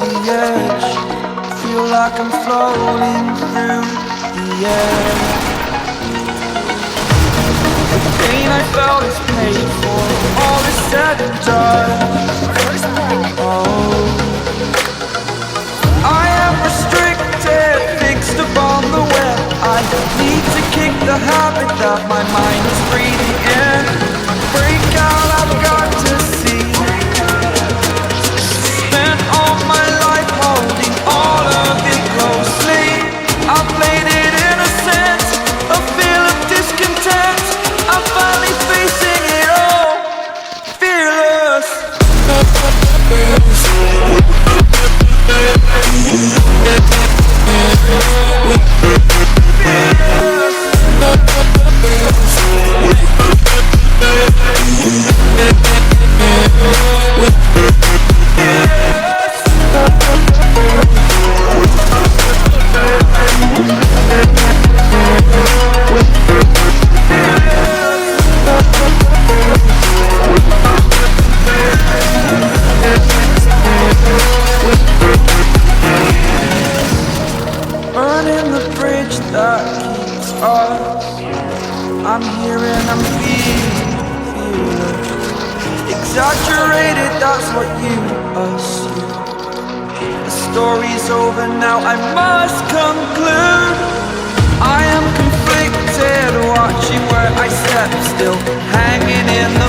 the edge. Feel like I'm floating through the air. The pain I felt is paid for, all is said and done. Oh, I am restricted, fixed upon the web. I need to kick the habit that my mind is breathing in. Break out, I've got to see. Spent all my life holding all of it closely. I've played it innocent, a feel of discontent. I'm finally facing it all, fearless. Burning the bridge that keeps us. I'm here and I'm feeling exaggerated, that's what you assume. The story's over now, I must conclude. I am conflicted, watching where I step still, hanging in the